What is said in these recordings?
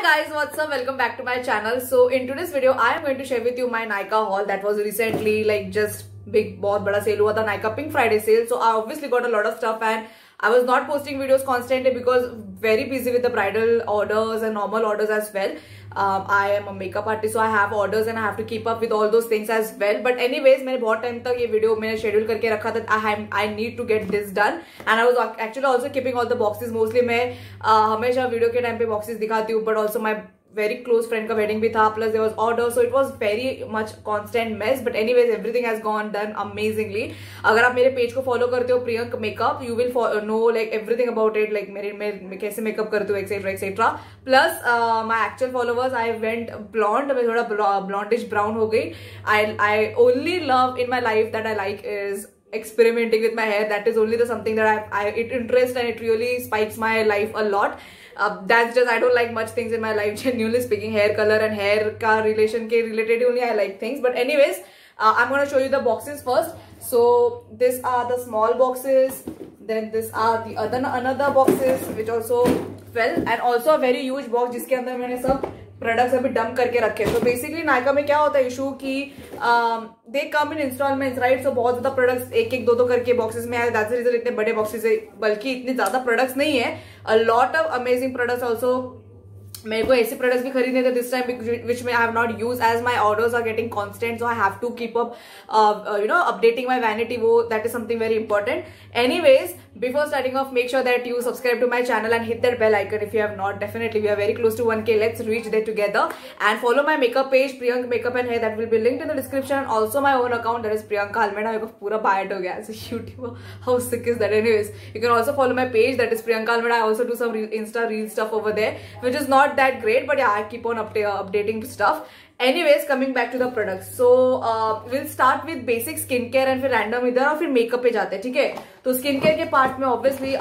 guys, what's up? Welcome back to my channel. So in today's video I am going to share with you my Nykaa haul that was recently like just big बहुत बड़ा sale हुआ था Nykaa Pink Friday sale. So I obviously got a lot of stuff and I was not posting videos constantly because very busy with the bridal orders and normal orders as well. I am a makeup artist, so I have orders and I have to keep up with all those things as well. But anyways, मैंने बहुत time तक ये video मैंने schedule करके रखा था. I need to get this done, and I was actually also keeping all the boxes. Mostly मैं हमेशा video के time पे boxes दिखाती हूँ, but also my very close friend का wedding भी था, plus there was order, so it was very much constant mess. But anyways, everything has gone done amazingly. अगर आप मेरे पेज को फॉलो करते हो Priyank makeup, you will know like everything about it, like मैं कैसे मेकअप करती हूँ etc etc. Plus my actual followers, I went blonde, मैं थोड़ा blondish brown हो गई. I only love in my life that I like is experimenting with my hair. That is only the something that it interests and it really spikes my life a lot. That's just I don't like much things in my life, genuinely speaking. Hair color and hair ka relation ke related only I like things. But anyways, I'm gonna show you the boxes first. So these are the small boxes, then these are the another boxes which also fell, and also a very huge box जिसके अंदर मैंने सब products अभी dump करके रखे. तो basically Nykaa में क्या होता है इशू की दे कम इन इंस्टॉलमेंट्स, राइट. सो बहुत ज्यादा प्रोडक्ट्स एक दो करके बॉक्सेस में आए. दैट्स द रीजन इतने बड़े बॉक्सेस है, बल्कि इतने ज्यादा प्रोडक्ट्स नहीं है. A lot of amazing products also. मेरे को ऐसे प्रोडक्ट्स भी खरीदने थे this time which I have not use as my orders are getting constant. So I have to keep up updating my vanity. वो that is something very important. Anyways, before starting off, make sure that you subscribe to my channel and hit that bell icon if you have not. Definitely, we are very close to 1K. Let's reach there together. And follow my makeup page, Priyank Makeup and Hair. That will be linked in the description. And also my own account, that is Priyanka Almeida. मेरे को पूरा biot हो गया as a YouTuber. How sick is that? Anyways, you can also follow my page, that is Priyanka Almeida. I also do some Insta reel stuff over there, which is not that great, but yeah, I keep on updating stuff. Anyways, coming back to the products. So we'll start with basic skincare and फिर random इधर और फिर makeup पे जाते हैं, ठीक है. तो skincare के part में obviously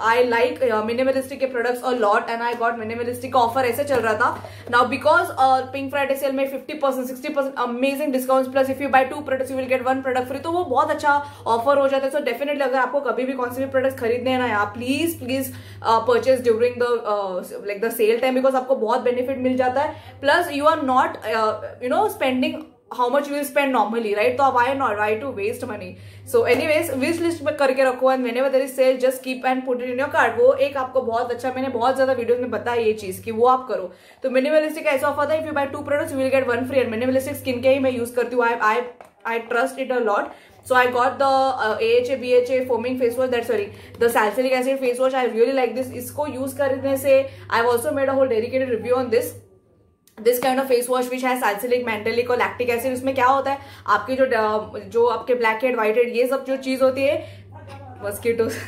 I like minimalistic के products a lot, and I got minimalistic का offer ऐसे चल रहा था. Now because Pink Friday sale में 50% 60% amazing discounts, plus if you buy 2 products you will get 1 product free. तो वो बहुत अच्छा offer हो जाता है. So definitely अगर आपको कभी भी कौन से भी products खरीदने हैं ना यार, please purchase during the like the sale time, because आपको बहुत benefit मिल जाता है. Plus you are not spending how much you will spend normally, right? So why to waste money? So anyways, wish list में करके रखो, and whenever there is sale just keep and put it in your cart. वो एक आपको बहुत अच्छा, मैंने बहुत ज्यादा वीडियोस में बताया ये चीज कि वो आप करो. तो मिनिमलिस्टिक ऐसा ऑफर था, if you buy 2 products you will get 1 free. and minimalistic skin के ही मैं यूज करती हूँ. I trust it a lot. So I got the AHA BHA foaming face wash, the salicylic acid face wash. I really like this. इसको use करने से I've also made a whole dedicated review on this kind of face wash which has salicylic, mandelic और lactic acid. उसमें क्या होता है, आपके जो आपके ब्लैक हेड, व्हाइट हेड, ये सब जो चीज होती है, मस्कीटोस,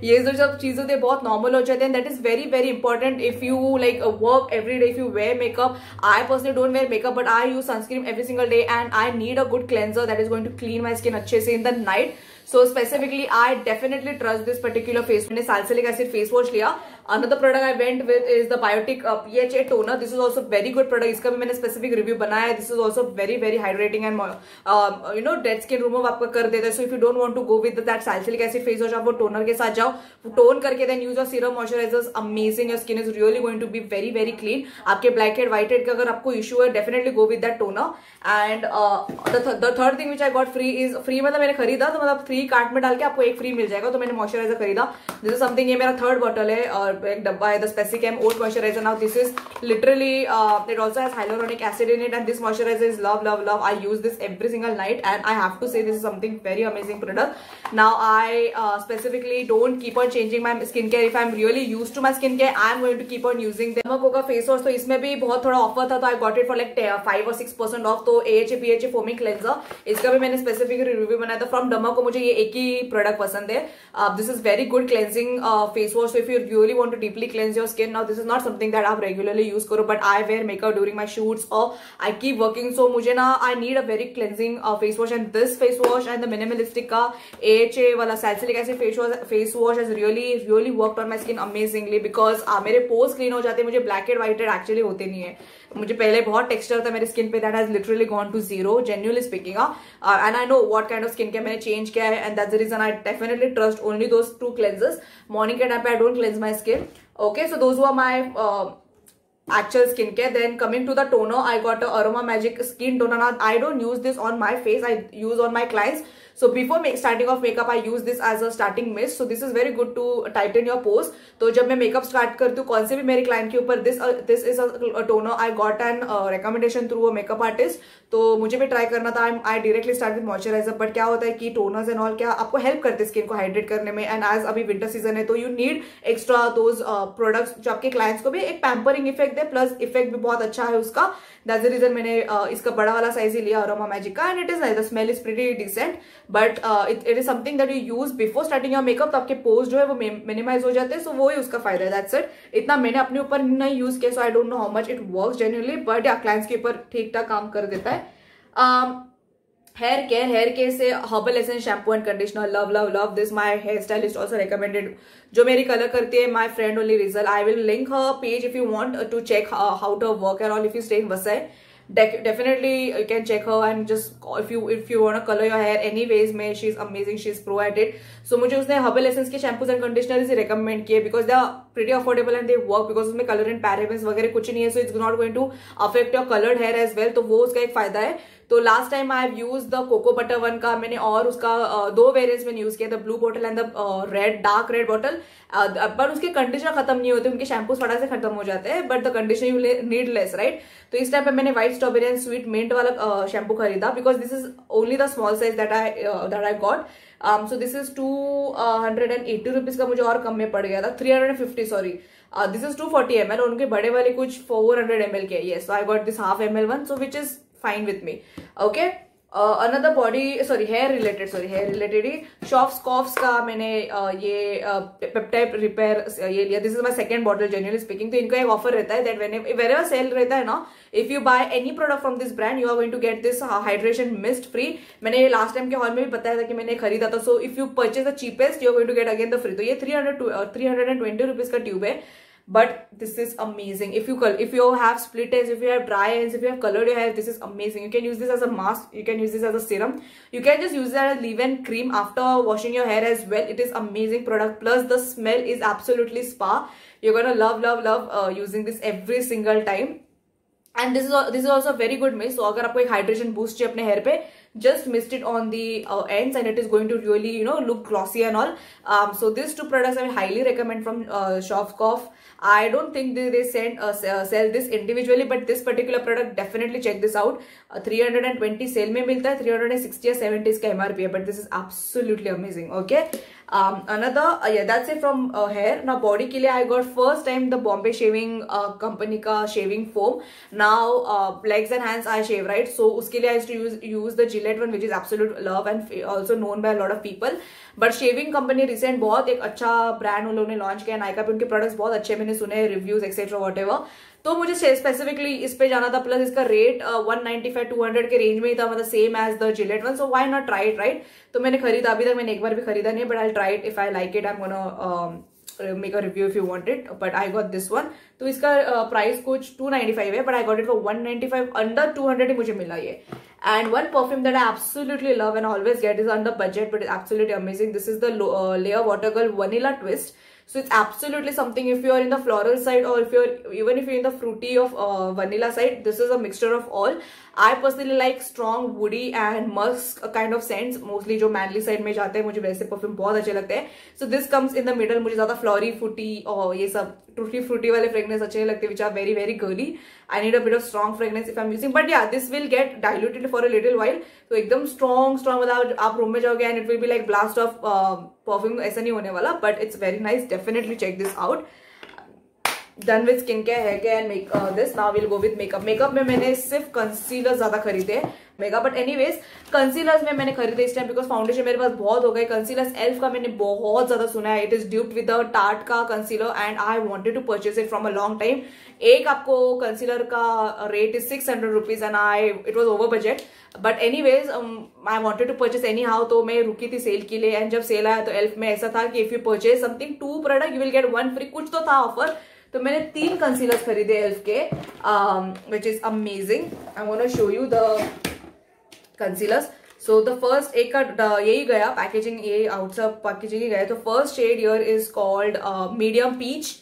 ये जो सब चीज होती है बहुत नॉर्मल हो जाते हैं. That is very very important if you like work every day, if you wear makeup. I personally don't wear makeup, but I use sunscreen every single day, and I need a good cleanser that is going to clean my skin अच्छे से in the night. So specifically, I definitely trust this particular face. मैंने salicylic acid face wash लिया. Another product I went with is the Biotic PHA toner. This is also very good product. इसका भी मैंने specific review बनाया है. This is also very very hydrating and dead skin remove आपका कर देता है. So if you don't want to go with that salicylic acid face wash, आप वो toner के साथ जाओ, टोन करके then use your serum moisturizers. Amazing, your skin is really going to be very very clean. आपके black head, white head का अगर आपको issue है, definitely go with that toner. And the third thing which I got free is free मतलब मैंने खरीदा तो मतलब फ्री कार्ट में डाल के आपको एक फ्री मिल जाएगा. तो मैंने मॉइस्चराइजर खरीदा. दिस इज समथिंग, ये मेरा 3rd बॉटल है और एक डब्बा है, the Spesicem oat moisturiser. Now this is literally it also has hyaluronic acid in it, and this moisturizer is love. I use this every single night, and I have to say this is something very amazing product. Now I specifically don't keep on changing my skincare. If I'm really used to my skincare, I'm going to keep on using the Derma Co का face wash. तो इसमें भी बहुत थोड़ा offer था, तो I got it for like 5 or 6% of. तो AHA BHA foaming cleanser, इसका भी मैंने स्पेसिफिक रिव्यू बनाया था फ्रॉम Derma Co. मुझे ये एक ही प्रोडक्ट पसंद है. This is very good cleansing face wash. If you really want to deeply cleanse your skin. Now this is not something that आप रेगुलरली यूज करो, but I wear makeup during my shoots और I keep working. So मुझे ना I need a very cleansing face wash, and this face wash and the minimalistic का AHA वाला salicylic acid face wash has really worked on my skin amazingly, because मेरे pores clean हो जाते हैं. मुझे black head white head actually होते नहीं है. मुझे पहले बहुत टेक्सचर था मेरे स्किन पे, that has literally gone to 0, genuinely speaking. And I know what kind of skin care मैंने चेंज किया है, and that's the reason I definitely trust only those 2 cleansers. Morning के टाइम पे I don't cleanse my skin. Okay, so those were my actual skincare. Then coming to the toner, I got a Aroma Magic skin toner. Now I don't use this on my face, I use on my clients. So before starting off makeup, I use this as a starting mist. So this is very good to tighten your pores. तो जब मैं makeup start करती हूँ कौन से भी मेरे client के ऊपर, this is a toner I got an recommendation through a makeup artist. तो मुझे भी ट्राई करना था. I directly start with moisturizer. But क्या होता है कि टोनर्स एंड ऑल क्या आपको हेल्प करते हैं स्किन को हाइड्रेट करने में. एंड एज अभी विंटर सीजन है तो you need extra those products जो आपके क्लाइंट्स को भी एक पैम्परिंग इफेक्ट दे, प्लस इफेक्ट भी बहुत अच्छा है उसका. दैट्स द रीजन मैंने इसका बड़ा वाला साइज ही लिया अरोमा मैजिक का. And it is nice, the smell is pretty decent, but it is something that you use before starting your makeup. तो आपके पोर्स जो है वो मिनिमाइज हो जाते हैं. सो वो ही उसका फायदा है. That's it. इतना मैंने अपने ऊपर नहीं यूज किया, so I don't know how much it works genuinely, but yeah clients के ऊपर ठीक ठाक काम कर देता है. हेयर केयर से herbal essence shampoo and conditioner, love love love this. My hair stylist also recommended, जो मेरी कलर करती है, माय फ्रेंड ओनली रिजल. I will link her page if you want to check how to work and all. If you stay in Vasai, definitely you can check her and just if you want to color your hair anyways में she's amazing, she's pro at it. So मुझे उसने herbal essence के shampoos and conditioners he recommend किए because they are pretty affordable and they work because उसमें color and parabens वगैरह कुछ नहीं है, so it's not going to affect your colored hair as well. तो वो उसका एक फायदा है. तो last time I have use the cocoa butter one का मैंने, और उसका दो वेरिएंट्स मैंने यूज किया, the blue bottle and the red dark red bottle. पर उसके कंडीशनर खत्म नहीं होते, उनके शैम्पूस फटाक से खत्म हो जाते हैं, but the conditioner you need less, right. तो इस टाइम पे मैंने white strawberry and sweet mint वाला शैम्पू खरीदा because this is only the small size that I got. So this is 280 rupees का, मुझे और कम में पड़ गया था, 350 सॉरी. दिस इज 240 ml और उनके बड़े वाले कुछ 400 ml के. Yes, so I got this half ml one, so which is fine with me. Okay, another hair related he Schwarzkopf का मैंने ये पेप्टाइड रिपेयर ये लिया. This is my second bottle genuinely speaking. तो इनका एक ऑफर रहता है दैट whenever सेल रहता है ना, if you buy any product from this brand you are going to get this hydration mist free. मैंने लास्ट टाइम के हॉल में भी बताया था कि मैंने खरीदा था. So if you purchase the cheapest you are going to get again the free. तो ये 320 रुपीज का ट्यूब है. But this is amazing. If you have split ends, if you have dry ends, if you have colored your hair, this is amazing. You can use this as a mask, you can use this as a serum, you can just use that as leave-in cream after washing your hair as well. It is amazing product, plus the smell is absolutely spa. You're gonna love using this every single time. And this is also a very good mist. So अगर आपको एक hydration boost चाहिए अपने hair पे, just mist it on the ends and it is going to really look glossy and all. So these two products I will highly recommend from Schwarzkopf. I don't think they sell this individually, but this particular product definitely check this out. 320 cell में मिलता है, 360 या 70 इसका MRP है, but this is absolutely amazing. Okay. Another that's it from hair. Now body के लिए I got first time the Bombay Shaving company का shaving foam. Now legs and hands I shave, right? So उसके लिए I used to use the Gillette one, which is absolute love and also known by a lot of people. But shaving company recent बहुत एक अच्छा brand उन्होंने launch किया. नायका पे उनके products बहुत अच्छे मैंने सुने, reviews etc whatever. तो मुझे स्पेसिफिकली इस पे जाना था, प्लस इसका रेट 195-200 के रेंज में ही था, मतलब same as the Gillette one. So why not try it, right. तो मैंने खरीदा, अभी तक मैंने एक बार भी खरीदा नहीं है, but I try it. If I like it I am gonna make a review if you want it, but I got this one. तो इसका प्राइस कुछ 295 है, but I got it for 195, under 200 ही मुझे मिला ये. And one perfume that I absolutely love and always get is under budget, but it's absolutely amazing. This is the Layer Water Girl Vanilla Twist. So it's absolutely something if you are in the floral side or if you're in the fruity of vanilla side. This is a mixture of all. I personally like strong woody and musk kind of scents. Mostly जो manly side में जाते हैं मुझे वैसे perfume बहुत अच्छे लगते हैं. So this comes in the middle. मुझे ज़्यादा flory, fruity और ये सब fruity वाले fragrance अच्छे लगते हैं, which are very very girly. I need a bit of strong fragrance if I'm using. But yeah, this will get diluted for a little while. So एकदम strong मतलब आप रूम में जाओगे and it will be like blast of perfume, ऐसा नहीं होने वाला. But it's very nice. Definitely check this out. Done with skincare, hair care and make this. Now we'll go with makeup. Makeup में मैंने सिर्फ concealer ज्यादा खरीदे हैं मेकअप, बट एनीवेज कंसीलर्स में मैंने खरीदे इस टाइम बिकॉज फाउंडेशन मेरे पास बहुत हो गए. कंसीलर्स एल्फ का मैंने बहुत ज्यादा सुना है. It is duped with the Tarte का concealer and I wanted to purchase it from a long time. एक आपको कंसीलर का rate is 600 rupees and it was over budget, but anyways I wanted to purchase anyhow. तो मैं रुकी थी cell के लिए एंड जब सेल आया तो एल्फ में ऐसा था कि if you purchase something 2 product you will get 1 free, कुछ तो था ऑफर. तो मैंने 3 कंसीलर्स खरीदे एल्फ के, which is amazing. I want to show you the concealers. So the first एक का यही गया पैकेजिंग, ये आउटसाइड पैकेजिंग ही गया. तो first shade here is called medium peach.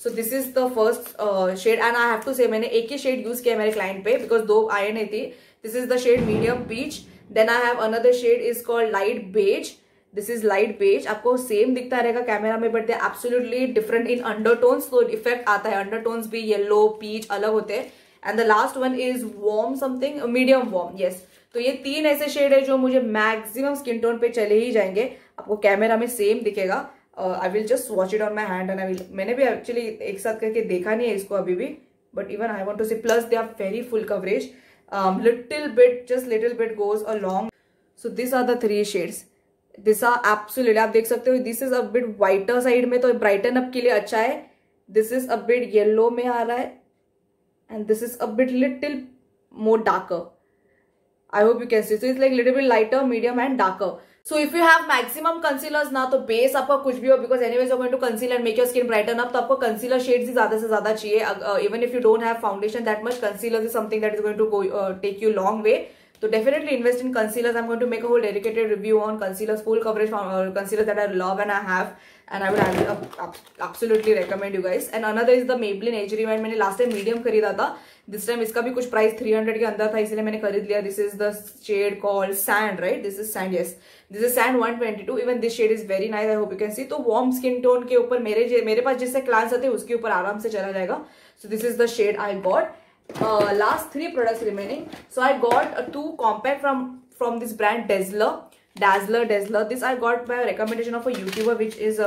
So this is the first shade and I have to say मैंने एक ही शेड यूज किया मेरे क्लाइंट पे बिकॉज 2 आए नहीं थी. This is the shade medium peach. Then I have another shade is called light beige. This is light beige. आपको same दिखता रहेगा कैमरा में but they absolutely different in undertones. तो इफेक्ट आता है, अंडरटोन्स भी येलो पीच अलग होते हैं. And the last one is warm something, medium warm. Yes, तो ये 3 ऐसे शेड है जो मुझे मैक्सिमम स्किन टोन पे चले ही जाएंगे. आपको कैमरा में सेम दिखेगा. I will just watch it on my hand and I will. मैंने भी एक्चुअली एक साथ करके देखा नहीं है इसको अभी भी, but even I want to see. Plus they are very full coverage. Little bit, just little bit goes a long. So this are the 3 shades. This are absolutely, आप देख सकते हो this is a bit whiter side में, तो brighten up के लिए अच्छा है. This is a bit yellow में आ रहा है and this is a bit little more darker. I hope you can see. So it's like little bit lighter, medium and darker. So if you have maximum concealers ना, तो base आपका कुछ भी हो, because anyways you're going to conceal and make your skin brighten up, तो आपको concealer shades ही ज्यादा से ज्यादा चाहिए. Even if you don't have foundation that much, concealer is something that is going to go take you long way. So definitely invest in concealers. I'm going to make a whole dedicated review on concealers, full coverage concealers that I love and I have, and I would absolutely recommend you guys. And another is the Maybelline Age Rewind. मैंने last time medium खरीदा था. This time इसका भी कुछ price 300 के अंदर था, इसलिए मैंने खरीद लिया. This is the shade called Sand, right? This is Sand, yes. This is Sand 122. Even this shade is very nice. I hope you can see. तो warm skin tone के ऊपर मेरे पास जिससे क्लांस आते हैं उसके ऊपर आराम से चला जाएगा. So this is the shade I got. Last 3 products remaining. So I got 2 compact from this brand Dazzler. This I got by a recommendation of a YouTuber which is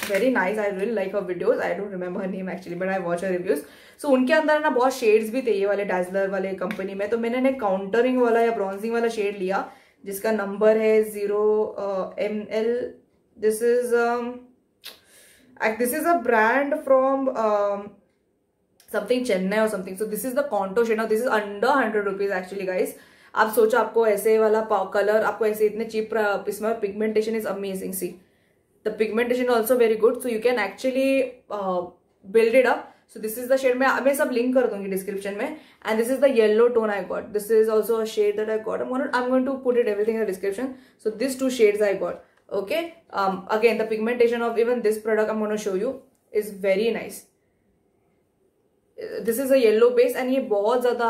very nice. I really like her videos. I don't remember her name actually, but I watch her reviews. So उनके अंदर ना बहुत shades भी थे ये वाले Dazzler वाले company में. तो मैंने ना काउंटरिंग वाला या ब्रॉन्जिंग वाला शेड लिया जिसका नंबर है 0ml. This is a brand from something Chennai or something. So this is the contour shade. Now this is under 100 rupees actually guys. आप सोचो आपको ऐसे वाला कलर, आपको ऐसे इतने चीप, इसमें pigmentation is amazing. See the pigmentation also very good. So you can actually build it up. So this is the shade. मैं सब लिंक कर दूंगी डिस्क्रिप्शन में. And this is the yellow tone I got. This is also a shade that I got. I'm going to put it everything in the description. So these 2 shades I got. Okay. Again the pigmentation of even this product I'm going to show you is very nice. This is a yellow base and ये बहुत ज़्यादा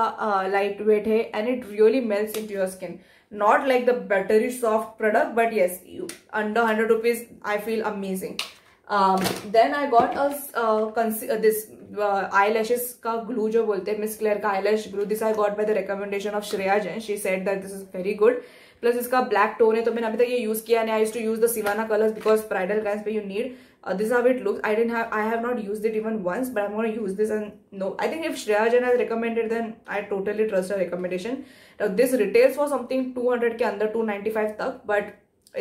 light weight है and it really melts into your skin. Not like the buttery soft product, but yes, under 100 rupees I feel amazing. Then I got this eyelashes का glue जो बोलते हैं, Miss Claire का eyelash glue. This I got by the recommendation of Shreya Jain. She said that this is very good. Plus इसका black tone है, तो मैंने अभी तक ये यूज किया नहीं. I used to use the Sivana colors because bridal clients पे you need. This is how it looks. I have not used it even once, but I'm going to use this. And no, I think if Shreya Jain has recommended, then I totally trust her recommendation. Now this retails for something 200 के अंदर, 295 तक, but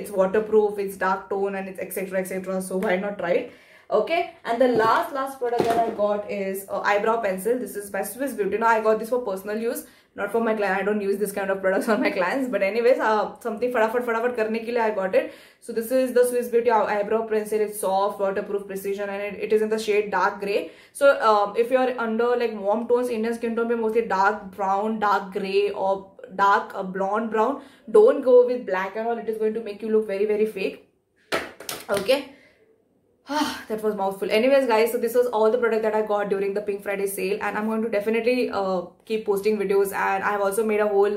it's waterproof, it's dark tone, and it's etc. So why not try it? Okay. And the last product that I got is eyebrow pencil. This is by Swiss Beauty. Now I got this for personal use, not for my client. I don't use this kind of products on my clients, but anyways, something फटाफट करने के लिए I got it. So this is the Swiss Beauty eyebrow pencil. It's soft, waterproof, precision, and it is in the shade dark gray. So if you are under like warm tones, Indian skin tone पे mostly dark brown, dark gray, or dark blonde brown, don't go with black and all. It is going to make you look very, very fake. Okay. That was mouthful. Anyways guys, so this was all the product that I got during the Pink Friday sale, and I'm going to definitely keep posting videos. And I have also made a whole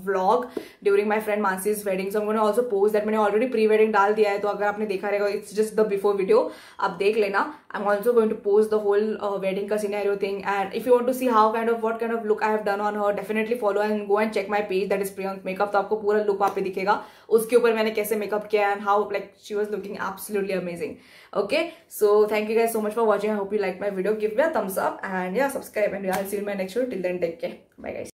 vlog during my friend Mansi's wedding, so I'm going to also post that. मैंने already pre-wedding डाल दिया है, तो अगर आपने देखा रहेगा, it's just the before video, आप देख लेना. I'm also going to post the whole wedding का scenario thing, and if you want to see what kind of look I have done on her, definitely follow and go and check my page, that is Priyank Makeup. तो आपको पूरा look वहाँ पे दिखेगा, उसके ऊपर मैंने कैसे makeup किया and how like she was looking absolutely amazing. Okay, so thank you guys so much for watching. I hope you liked my video. Give me a thumbs up and yeah, subscribe, and I'll see you in my next video. Till then, take care. Bye guys.